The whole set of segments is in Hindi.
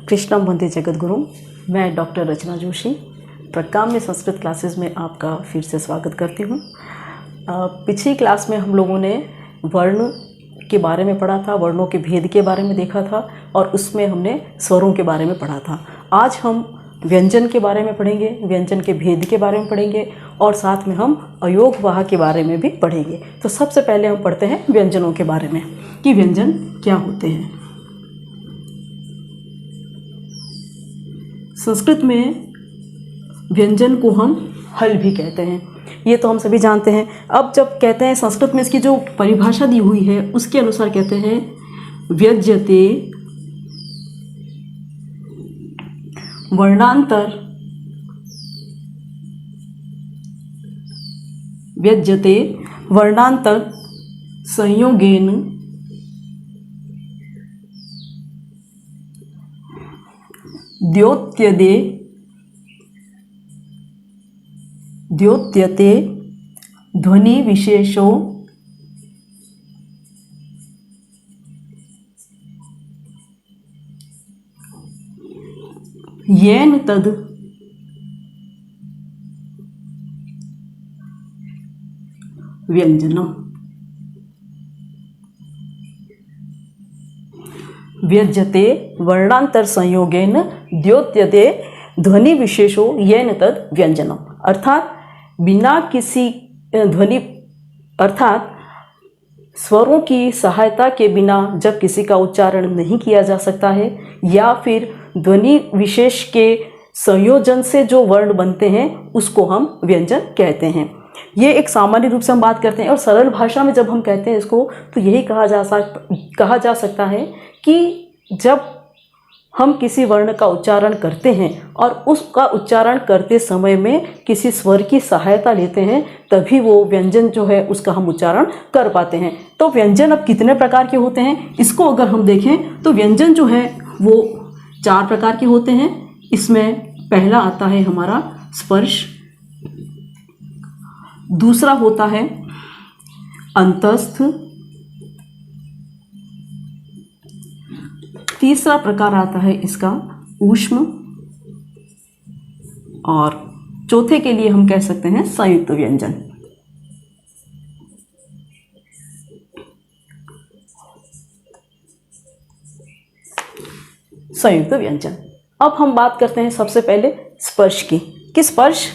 कृष्णम वंदे जगद्गुरु। मैं डॉक्टर रचना जोशी प्रकाम्य संस्कृत क्लासेस में आपका फिर से स्वागत करती हूँ। पिछली क्लास में हम लोगों ने वर्ण के बारे में पढ़ा था, वर्णों के भेद के बारे में देखा था और उसमें हमने स्वरों के बारे में पढ़ा था। आज हम व्यंजन के बारे में पढ़ेंगे, व्यंजन के भेद के बारे में पढ़ेंगे और साथ में हम अयोगवाह के बारे में भी पढ़ेंगे। तो सबसे पहले हम पढ़ते हैं व्यंजनों के बारे में कि व्यंजन क्या होते हैं। संस्कृत में व्यंजन को हम हल भी कहते हैं, ये तो हम सभी जानते हैं। अब जब कहते हैं संस्कृत में इसकी जो परिभाषा दी हुई है उसके अनुसार कहते हैं व्यज्यते वर्णांतर व्यज्यते वर्णांतर संयोगेन द्योत्यते ध्वनि विशेषो येन तद व्यंजनम्। व्यज्यते वर्णांतर संयोगेन द्योत्यते ध्वनि विशेषो येन तद व्यंजनम्। अर्थात बिना किसी ध्वनि अर्थात स्वरों की सहायता के बिना जब किसी का उच्चारण नहीं किया जा सकता है या फिर ध्वनि विशेष के संयोजन से जो वर्ण बनते हैं उसको हम व्यंजन कहते हैं। ये एक सामान्य रूप से हम बात करते हैं और सरल भाषा में जब हम कहते हैं इसको तो यही कहा जा सकता है कि जब हम किसी वर्ण का उच्चारण करते हैं और उसका उच्चारण करते समय में किसी स्वर की सहायता लेते हैं तभी वो व्यंजन जो है उसका हम उच्चारण कर पाते हैं। तो व्यंजन अब कितने प्रकार के होते हैं इसको अगर हम देखें तो व्यंजन जो है वो 4 प्रकार के होते हैं। इसमें पहला आता है हमारा स्पर्श, दूसरा होता है अंतस्थ, तीसरा प्रकार आता है इसका ऊष्म और चौथे के लिए हम कह सकते हैं संयुक्त व्यंजन। संयुक्त व्यंजन। अब हम बात करते हैं सबसे पहले स्पर्श की कि स्पर्श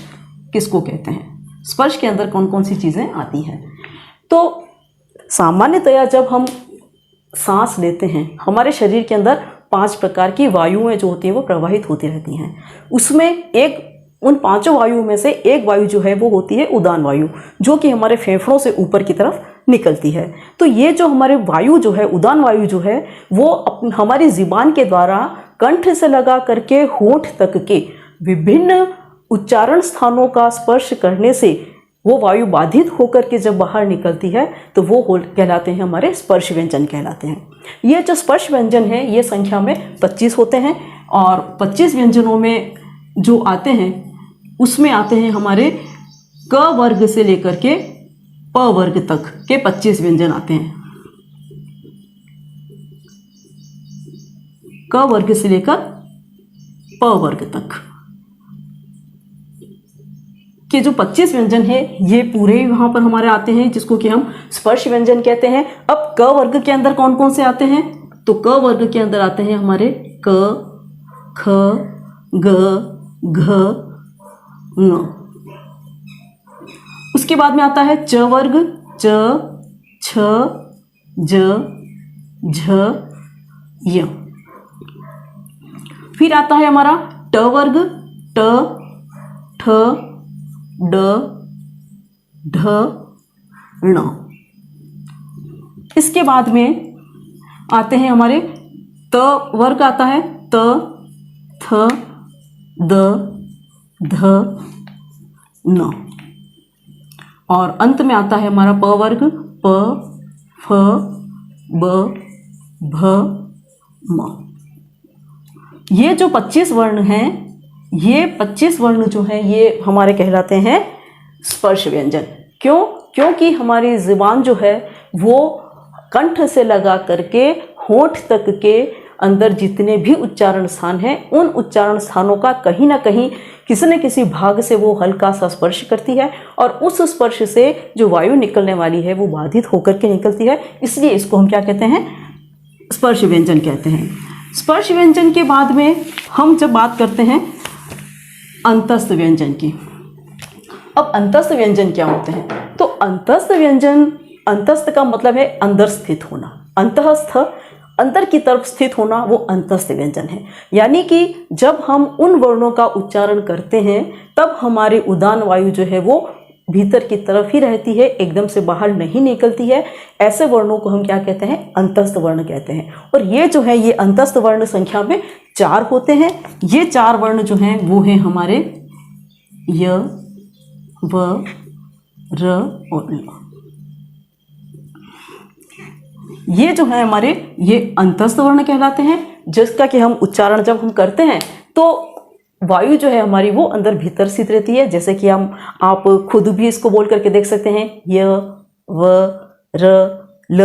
किसको कहते हैं, स्पर्श के अंदर कौन कौन सी चीज़ें आती हैं। तो सामान्यतया जब हम सांस लेते हैं हमारे शरीर के अंदर 5 प्रकार की वायुएं जो होती हैं वो प्रवाहित होती रहती हैं। उसमें उन 5 वायुओं में से एक वायु जो है वो होती है उदान वायु, जो कि हमारे फेफड़ों से ऊपर की तरफ निकलती है। तो ये जो हमारे वायु जो है उदान वायु जो है वो हमारी ज़ुबान के द्वारा कंठ से लगा करके होंठ तक के विभिन्न उच्चारण स्थानों का स्पर्श करने से वो वायु बाधित होकर के जब बाहर निकलती है तो वो कहलाते हैं हमारे स्पर्श व्यंजन कहलाते हैं। ये जो स्पर्श व्यंजन है ये संख्या में 25 होते हैं और 25 व्यंजनों में जो आते हैं उसमें आते हैं हमारे क वर्ग से लेकर के प वर्ग तक के 25 व्यंजन आते हैं। क वर्ग से लेकर प वर्ग तक के जो 25 व्यंजन है ये पूरे वहाँ पर हमारे आते हैं जिसको कि हम स्पर्श व्यंजन कहते हैं। अब क वर्ग के अंदर कौन कौन से आते हैं तो क वर्ग के अंदर आते हैं हमारे क, ख, ग, घ, ङ। उसके बाद में आता है च वर्ग, च, छ, ज, झ, य। फिर आता है हमारा ट वर्ग, ट, ठ, ड, ढ, ण। इसके बाद में आते हैं हमारे त वर्ग आता है त, थ, द, ध, न। और अंत में आता है हमारा प वर्ग प, फ, ब, भ, म। ये जो 25 वर्ण हैं ये 25 वर्ण जो हैं ये हमारे कहलाते हैं स्पर्श व्यंजन। क्यों? क्योंकि हमारी ज़ुबान जो है वो कंठ से लगा करके होंठ तक के अंदर जितने भी उच्चारण स्थान हैं उन उच्चारण स्थानों का कहीं ना कहीं किसी न किसी भाग से वो हल्का सा स्पर्श करती है और उस स्पर्श से जो वायु निकलने वाली है वो बाधित होकर के निकलती है, इसलिए इसको हम क्या कहते हैं, स्पर्श व्यंजन कहते हैं। स्पर्श व्यंजन के बाद में हम जब बात करते हैं अंतस्थ व्यंजन की। अब अंतस्थ व्यंजन क्या होते हैं? तो अंतस्थ व्यंजन, अंतस्थ का मतलब है अंदर स्थित होना, अंतस्थ अंदर की तरफ स्थित होना, वो अंतस्थ व्यंजन है। यानी कि जब हम उन वर्णों का उच्चारण करते हैं तब हमारी उदान वायु जो है वो भीतर की तरफ ही रहती है, एकदम से बाहर नहीं निकलती है। ऐसे वर्णों को हम क्या कहते हैं, अंतस्थ वर्ण कहते हैं। और ये जो है ये अंतस्थ वर्ण संख्या में 4 होते हैं। ये 4 वर्ण जो हैं वो हैं हमारे य, व, र और ल। ये जो है हमारे ये अंतस्थ वर्ण कहलाते हैं, जिसका कि हम उच्चारण जब हम करते हैं तो वायु जो है हमारी वो अंदर भीतर स्थित रहती है। जैसे कि आप खुद भी इसको बोल करके देख सकते हैं, य, व, र, ल।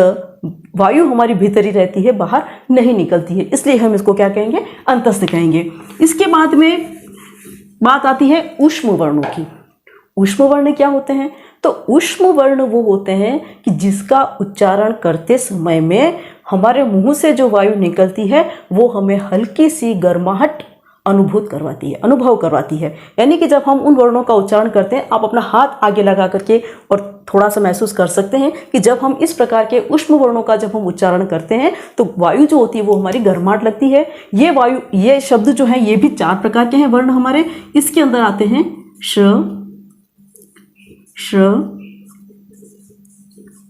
वायु हमारी भीतर ही रहती है, बाहर नहीं निकलती है, इसलिए हम इसको क्या कहेंगे, अंतस्थ कहेंगे। इसके बाद में बात आती है ऊष्म वर्णों की। ऊष्म वर्ण क्या होते हैं? तो ऊष्म वर्ण वो होते हैं कि जिसका उच्चारण करते समय में हमारे मुंह से जो वायु निकलती है वो हमें हल्की सी गर्माहट अनुभव करवाती है। यानी कि जब हम उन वर्णों का उच्चारण करते हैं, आप अपना हाथ आगे लगा करके और थोड़ा सा महसूस कर सकते हैं कि जब हम इस प्रकार के ऊष्म वर्णों का जब हम उच्चारण करते हैं तो वायु जो होती है वो हमारी गर्माहट लगती है। ये वायु, ये शब्द जो है ये भी 4 प्रकार के हैं वर्ण हमारे। इसके अंदर आते हैं श, श,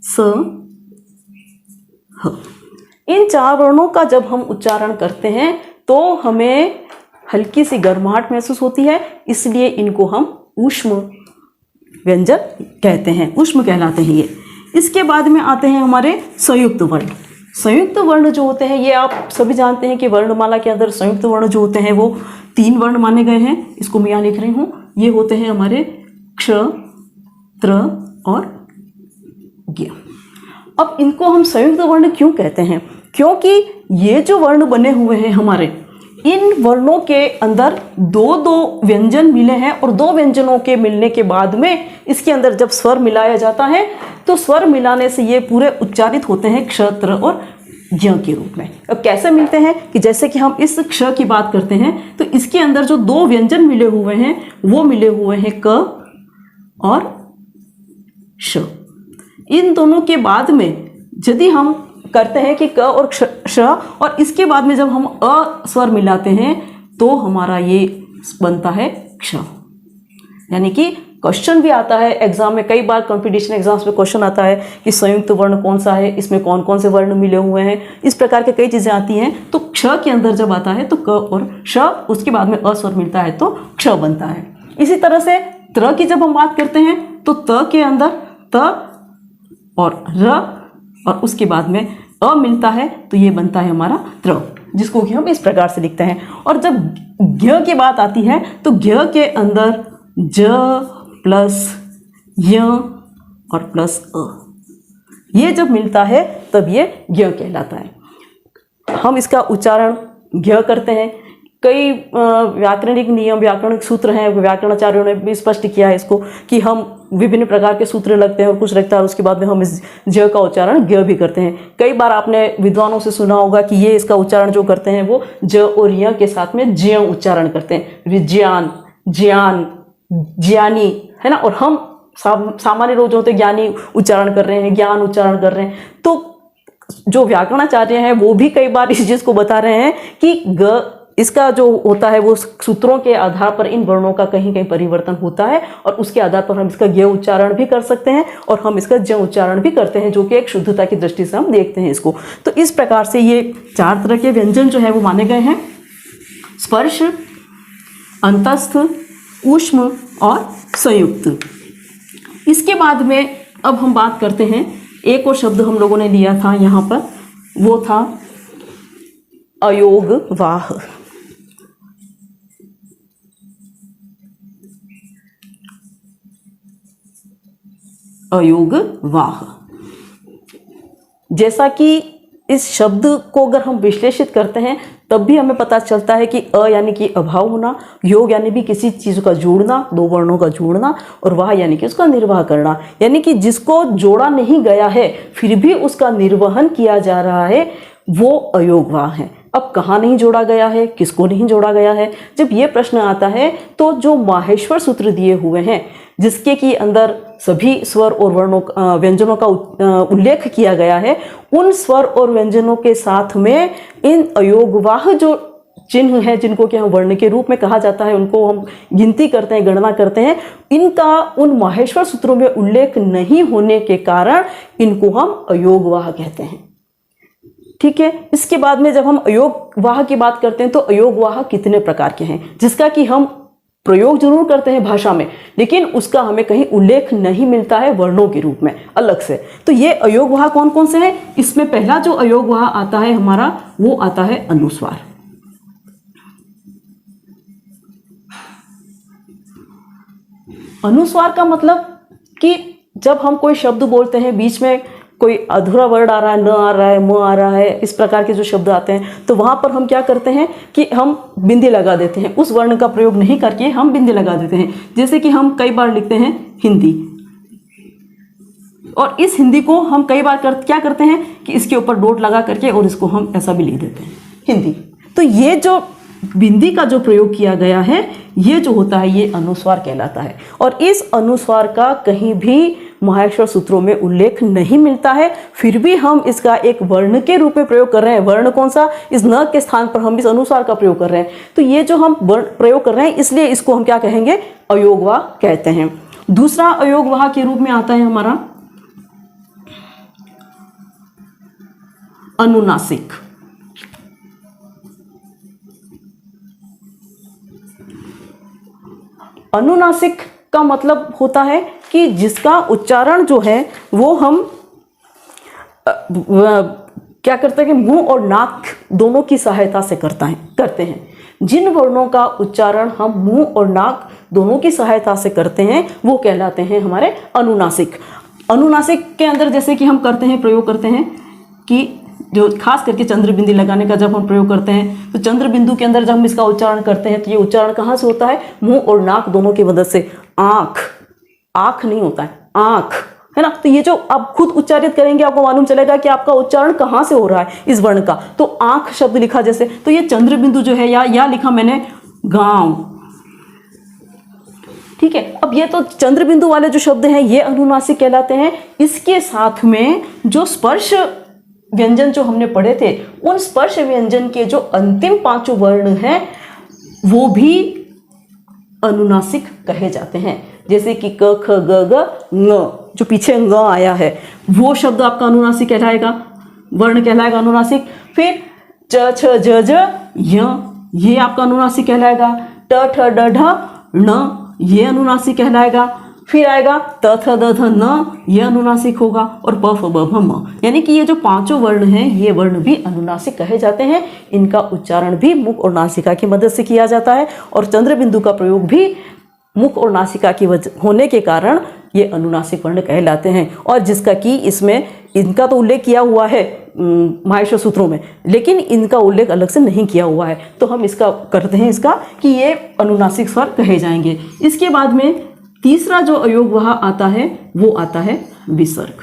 स, ह। इन 4 वर्णों का जब हम उच्चारण करते हैं तो हमें हल्की सी गर्माहट महसूस होती है, इसलिए इनको हम ऊष्म व्यंजन कहते हैं, ऊष्म कहलाते हैं ये। इसके बाद में आते हैं हमारे संयुक्त वर्ण। संयुक्त वर्ण जो होते हैं ये आप सभी जानते हैं कि वर्णमाला के अंदर संयुक्त वर्ण जो होते हैं वो 3 वर्ण माने गए हैं। इसको मैं यहाँ लिख रही हूँ। ये होते हैं हमारे क्ष, त्र और ज्ञ। अब इनको हम संयुक्त वर्ण क्यों कहते हैं? क्योंकि ये जो वर्ण बने हुए हैं हमारे, इन वर्णों के अंदर 2-2 व्यंजन मिले हैं और 2 व्यंजनों के मिलने के बाद में इसके अंदर जब स्वर मिलाया जाता है तो स्वर मिलाने से ये पूरे उच्चारित होते हैं क्ष, त्र और ज्ञ के रूप में। अब कैसे मिलते हैं कि जैसे कि हम इस क्ष की बात करते हैं तो इसके अंदर जो 2 व्यंजन मिले हुए हैं वो मिले हुए हैं क और श। इन दोनों के बाद में यदि हम करते हैं कि क और श, और इसके बाद में जब हम अ स्वर मिलाते हैं तो हमारा ये बनता है क्ष। यानी कि क्वेश्चन भी आता है एग्जाम में, कई बार कंपटीशन एग्जाम्स में क्वेश्चन आता है कि संयुक्त वर्ण कौन सा है, इसमें कौन कौन से वर्ण मिले हुए हैं, इस प्रकार के कई चीज़ें आती हैं। तो क्ष के अंदर जब आता है तो क और श, उसके बाद में अ स्वर मिलता है तो क्ष बनता है। इसी तरह से त्र की जब हम बात करते हैं तो त के अंदर त और र और उसके बाद में अ मिलता है तो ये बनता है हमारा त्र, जिसको कि हम इस प्रकार से लिखते हैं। और जब ज्ञ की बात आती है तो ज्ञ के अंदर ज प्लस य और प्लस अ, ये जब मिलता है तब ये ज्ञ कहलाता है। हम इसका उच्चारण ज्ञ करते हैं। कई व्याकरणिक नियम, व्याकरणिक सूत्र हैं, व्याकरणाचार्यों ने भी स्पष्ट किया है इसको कि हम विभिन्न प्रकार के सूत्र लगते हैं और कुछ लगता है, उसके बाद में हम इस ज का उच्चारण ज्ञ भी करते हैं। कई बार आपने विद्वानों से सुना होगा कि ये इसका उच्चारण जो करते हैं वो ज और य के साथ में ज्ञ उच्चारण करते हैं। विज्ञान, ज्ञान, ज्ञानी, है ना। और हम सामान्य लोग जो होते हैं ज्ञानी उच्चारण कर रहे हैं, ज्ञान उच्चारण कर रहे हैं। तो जो व्याकरणाचार्य हैं वो भी कई बार इस चीज़ को बता रहे हैं कि ग इसका जो होता है वो सूत्रों के आधार पर इन वर्णों का कहीं कहीं परिवर्तन होता है और उसके आधार पर हम इसका ज्ञ उच्चारण भी कर सकते हैं और हम इसका ज उच्चारण भी करते हैं, जो कि एक शुद्धता की दृष्टि से हम देखते हैं इसको। तो इस प्रकार से ये 4 तरह के व्यंजन जो है वो माने गए हैं: स्पर्श, अंतस्थ, ऊष्म और संयुक्त। इसके बाद में अब हम बात करते हैं, एक और शब्द हम लोगों ने लिया था यहाँ पर, वो था अयोगवाह। अयोगवाह, जैसा कि इस शब्द को अगर हम विश्लेषित करते हैं तब भी हमें पता चलता है कि अ यानी कि अभाव होना, योग यानी भी किसी चीज़ का जोड़ना, दो वर्णों का जोड़ना, और वाह यानी कि उसका निर्वाह करना, यानी कि जिसको जोड़ा नहीं गया है फिर भी उसका निर्वहन किया जा रहा है, वो अयोगवाह है। अब कहाँ नहीं जोड़ा गया है, किसको नहीं जोड़ा गया है, जब ये प्रश्न आता है तो जो माहेश्वर सूत्र दिए हुए हैं जिसके की अंदर सभी स्वर और वर्णों व्यंजनों का उल्लेख किया गया है, उन स्वर और व्यंजनों के साथ में इन अयोगवाह जो चिन्ह है जिनको कि हम वर्ण के रूप में कहा जाता है, उनको हम गिनती करते हैं, गणना करते हैं, इनका उन माहेश्वर सूत्रों में उल्लेख नहीं होने के कारण इनको हम अयोगवाह कहते हैं। ठीक है। इसके बाद में जब हम अयोगवाह की बात करते हैं तो अयोगवाह कितने प्रकार के हैं जिसका कि हम प्रयोग जरूर करते हैं भाषा में, लेकिन उसका हमें कहीं उल्लेख नहीं मिलता है वर्णों के रूप में अलग से। तो ये अयोगवाह कौन कौन से हैं? इसमें पहला जो अयोगवाह आता है हमारा वो आता है अनुस्वार। अनुस्वार का मतलब कि जब हम कोई शब्द बोलते हैं बीच में कोई अधूरा वर्ड आ रहा है, न आ रहा है, म आ रहा है, इस प्रकार के जो शब्द आते हैं तो वहाँ पर हम क्या करते हैं कि हम बिंदी लगा देते हैं, उस वर्ण का प्रयोग नहीं करके हम बिंदी लगा देते हैं। जैसे कि हम कई बार लिखते हैं हिंदी, और इस हिंदी को हम कई बार क्या करते हैं कि इसके ऊपर डॉट लगा करके और इसको हम ऐसा भी लिख देते हैं हिंदी। तो ये जो बिंदी का जो प्रयोग किया गया है ये जो होता है ये अनुस्वार कहलाता है, और इस अनुस्वार का कहीं भी माहेश्वर सूत्रों में उल्लेख नहीं मिलता है, फिर भी हम इसका एक वर्ण के रूप में प्रयोग कर रहे हैं। वर्ण कौन सा? इस न के स्थान पर हम इस अनुस्वार का प्रयोग कर रहे हैं। तो ये जो हम वर्ण प्रयोग कर रहे हैं इसलिए इसको हम क्या कहेंगे? अयोगवाह कहते हैं। दूसरा अयोगवाह के रूप में आता है हमारा अनुनासिक। अनुनासिक का मतलब होता है कि जिसका उच्चारण जो है वो हम क्या करते हैं कि मुंह और नाक दोनों की सहायता से करते हैं। जिन वर्णों का उच्चारण हम मुंह और नाक दोनों की सहायता से करते हैं वो कहलाते हैं हमारे अनुनासिक। अनुनासिक के अंदर जैसे कि हम प्रयोग करते हैं कि जो खास करके चंद्र बिंदी लगाने का जब हम प्रयोग करते हैं तो चंद्र बिंदु के अंदर जब हम इसका उच्चारण करते हैं तो ये उच्चारण कहाँ से होता है? मुंह और नाक दोनों की मदद से। आँख नहीं होता है, आँख, है ना। तो ये जो आप खुद उच्चारित करेंगे आपको मालूम चलेगा कि आपका उच्चारण कहाँ से हो रहा है इस वर्ण का। तो आँख शब्द लिखा जैसे, तो ये चंद्र बिंदु जो है या लिखा मैंने गांव, ठीक है। अब ये तो चंद्र बिंदु वाले जो शब्द हैं ये अनुनासिक कहलाते हैं। इसके साथ में जो स्पर्श व्यंजन जो हमने पढ़े थे उन स्पर्श व्यंजन के जो अंतिम पांचों वर्ण हैं वो भी अनुनासिक कहे जाते हैं। जैसे कि क ख ग ग ङ, जो पीछे ङ आया है वो शब्द आपका अनुनासिक कहलाएगा, वर्ण कहलाएगा अनुनासिक। फिर च छ ज ज य, ये आपका अनुनासिक कहलाएगा। ट ठ ड ढ ण, ये अनुनासिक कहलाएगा। फिर आएगा त थ द थ न, ये अनुनासिक होगा। और प फ ब भ म, यानी कि ये जो पांचों वर्ण हैं ये वर्ण भी अनुनासिक कहे जाते हैं। इनका उच्चारण भी मुख और नासिका की मदद से किया जाता है, और चंद्र बिंदु का प्रयोग भी मुख और नासिका की होने के कारण ये अनुनासिक वर्ण कहलाते हैं। और जिसका कि इसमें इनका तो उल्लेख किया हुआ है माहेश्वर सूत्रों में, लेकिन इनका उल्लेख अलग से नहीं किया हुआ है, तो हम इसका करते हैं इसका कि ये अनुनासिक स्वर कहे जाएंगे। इसके बाद में तीसरा जो अयोगवाह आता है वो आता है विसर्ग।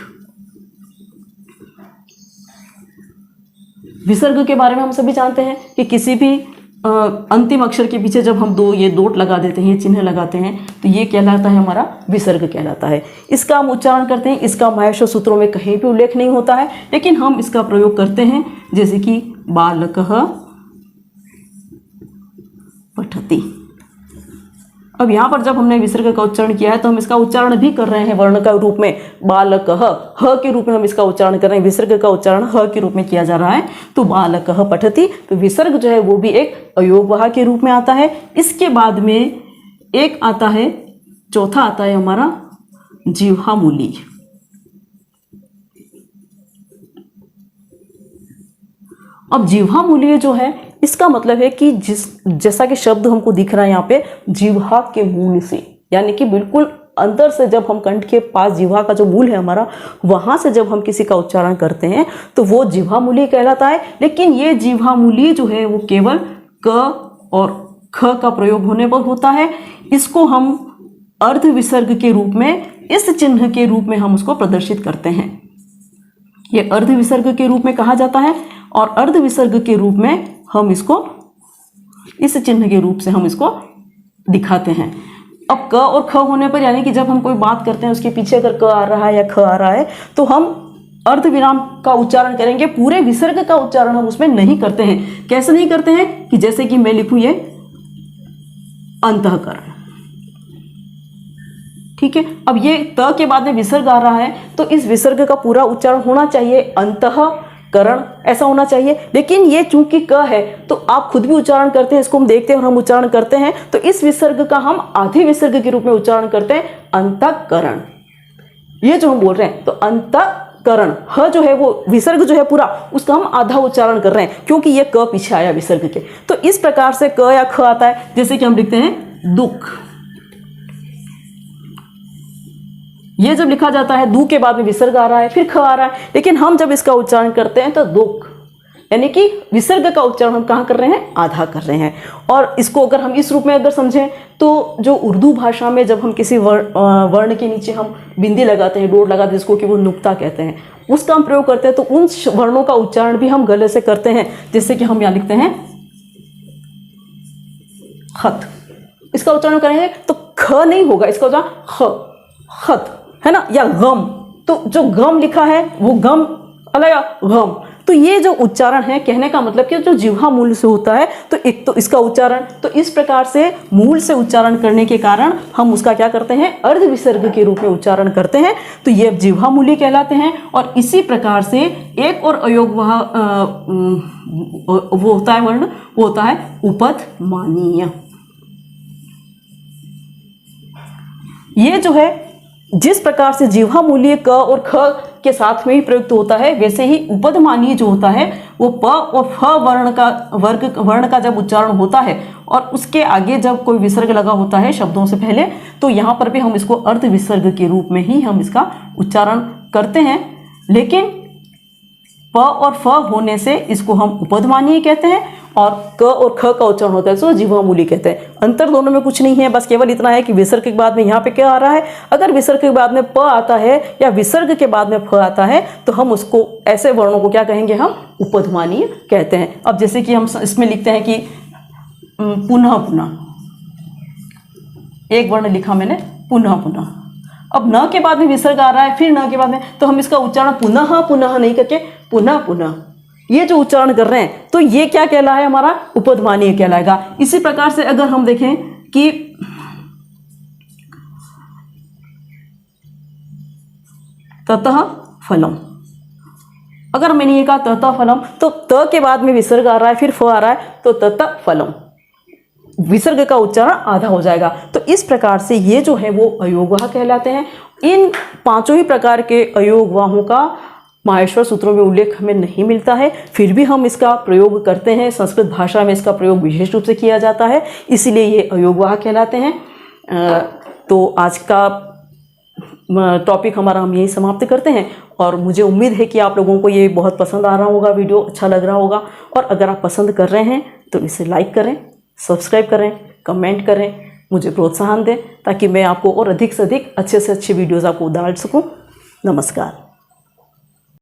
विसर्ग के बारे में हम सभी जानते हैं कि किसी भी अंतिम अक्षर के पीछे जब हम ये डॉट लगा देते हैं, ये चिन्ह लगाते हैं, तो ये कहलाता है हमारा विसर्ग कहलाता है। इसका हम उच्चारण करते हैं, इसका माहेश्वर सूत्रों में कहीं भी उल्लेख नहीं होता है, लेकिन हम इसका प्रयोग करते हैं। जैसे कि बालकः पठति। अब यहाँ पर जब हमने विसर्ग का उच्चारण किया है तो हम इसका उच्चारण भी कर रहे हैं वर्ण का रूप में। बालकः, ह के रूप में हम इसका उच्चारण कर रहे हैं, विसर्ग का उच्चारण ह के रूप में किया जा रहा है। तो बालकः पठति, तो विसर्ग जो है वो भी एक अयोगवाह के रूप में आता है। इसके बाद में एक आता है, चौथा आता है हमारा जिह्वामूली। अब जिह्वामूलीय जो है इसका मतलब है कि जैसा कि शब्द हमको दिख रहा है यहाँ पे, जिह्वा के मूल से, यानी कि बिल्कुल अंदर से जब हम कंठ के पास जिह्वा का जो मूल है हमारा, वहाँ से जब हम किसी का उच्चारण करते हैं तो वो जिह्वा मूली कहलाता है। लेकिन ये जिह्वा मूली जो है वो केवल क और ख का प्रयोग होने पर होता है। इसको हम अर्ध विसर्ग के रूप में, इस चिन्ह के रूप में हम उसको प्रदर्शित करते हैं। ये अर्ध विसर्ग के रूप में कहा जाता है और अर्ध विसर्ग के रूप में हम इसको, इस चिन्ह के रूप से हम इसको दिखाते हैं। अब क और ख होने पर, यानी कि जब हम कोई बात करते हैं उसके पीछे अगर क आ रहा है या ख आ रहा है तो हम अर्ध विराम का उच्चारण करेंगे, पूरे विसर्ग का उच्चारण हम उसमें नहीं करते हैं। कैसे नहीं करते हैं कि जैसे कि मैं लिखूं ये अंतःकरण, ठीक है। अब ये त के बाद में विसर्ग आ रहा है तो इस विसर्ग का पूरा उच्चारण होना चाहिए अंतःकरण, ऐसा होना चाहिए। लेकिन ये चूंकि क है तो आप खुद भी उच्चारण करते हैं, इसको हम देखते हैं और हम उच्चारण करते हैं, तो इस विसर्ग का हम आधे विसर्ग के रूप में उच्चारण करते हैं अंतःकरण। ये जो हम बोल रहे हैं तो अंतःकरण, ह जो है वो विसर्ग जो है पूरा, उसका हम आधा उच्चारण कर रहे हैं क्योंकि ये क पीछे आया विसर्ग के। तो इस प्रकार से क या ख आता है। जैसे कि हम लिखते हैं दुख, ये जब लिखा जाता है दू के बाद में विसर्ग आ रहा है, फिर ख आ रहा है, लेकिन हम जब इसका उच्चारण करते हैं तो दुख, यानी कि विसर्ग का उच्चारण हम कहाँ कर रहे हैं, आधा कर रहे हैं। और इसको अगर हम इस रूप में अगर समझें तो जो उर्दू भाषा में जब हम किसी वर्ण के नीचे हम बिंदी लगाते हैं, डोर लगाते हैं, जिसको कि वो नुक्ता कहते हैं, उसका हम प्रयोग करते हैं, तो उन वर्णों का उच्चारण भी हम गले से करते हैं। जैसे कि हम यहाँ लिखते हैं खत, इसका उच्चारण करेंगे तो ख नहीं होगा, इसका उच्चारण ख, खत है ना, या गम। तो जो गम लिखा है वो गम अलग, गम। तो ये जो उच्चारण है, कहने का मतलब कि जो जिह्वा मूल से होता है तो एक तो इसका उच्चारण, तो इस प्रकार से मूल से उच्चारण करने के कारण हम उसका क्या करते हैं, अर्ध विसर्ग के रूप में उच्चारण करते हैं। तो ये जिह्वा मूली कहलाते हैं। और इसी प्रकार से एक और अयोग वो होता है वर्ण, वो होता है उपधमानीय। ये जो है जिस प्रकार से जिह्वा मूलीय क और ख के साथ में ही प्रयुक्त होता है, वैसे ही उपधमानीय जो होता है वो प और फ वर्ण का जब उच्चारण होता है और उसके आगे जब कोई विसर्ग लगा होता है शब्दों से पहले, तो यहाँ पर भी हम इसको अर्ध विसर्ग के रूप में ही हम इसका उच्चारण करते हैं। लेकिन प और फ होने से इसको हम उपधमानीय कहते हैं और क और ख का उच्चारण होता है तो जिह्वा मूली कहते हैं। अंतर दोनों में कुछ नहीं है, बस केवल इतना है कि विसर्ग के बाद में यहाँ पे क्या आ रहा है। अगर विसर्ग के बाद में प आता है या विसर्ग के बाद में फ आता है तो हम उसको, ऐसे वर्णों को क्या कहेंगे, हम उपधमानीय कहते हैं। अब जैसे कि हम इसमें लिखते हैं कि पुनः पुनः, एक वर्ण लिखा मैंने पुनः पुनः, अब न के बाद में विसर्ग आ रहा है, फिर न के बाद में, तो हम इसका उच्चारण पुनः पुनः नहीं करके पुनः पुनः, ये जो उच्चारण कर रहे हैं तो ये क्या कहलाए, हमारा उपधमानीय कहलाएगा। इसी प्रकार से अगर हम देखें कि ततः फलम, अगर मैंने ये कहा ततः फलम, तो त के बाद में विसर्ग आ रहा है, फिर फ आ रहा है, तो ततः फलम, विसर्ग का उच्चारण आधा हो जाएगा। तो इस प्रकार से ये जो है वो अयोगवाह कहलाते हैं। इन पांचों ही प्रकार के अयोगवाहों का माहेश्वर सूत्रों में उल्लेख हमें नहीं मिलता है, फिर भी हम इसका प्रयोग करते हैं। संस्कृत भाषा में इसका प्रयोग विशेष रूप से किया जाता है, इसीलिए ये अयोगवाह कहलाते हैं। तो आज का टॉपिक हमारा हम यही समाप्त करते हैं और मुझे उम्मीद है कि आप लोगों को ये बहुत पसंद आ रहा होगा, वीडियो अच्छा लग रहा होगा। और अगर आप पसंद कर रहे हैं तो इसे लाइक करें, सब्सक्राइब करें, कमेंट करें, मुझे प्रोत्साहन दें ताकि मैं आपको और अधिक से अधिक अच्छे से अच्छे वीडियोज़ आपको डाल सकूं। नमस्कार।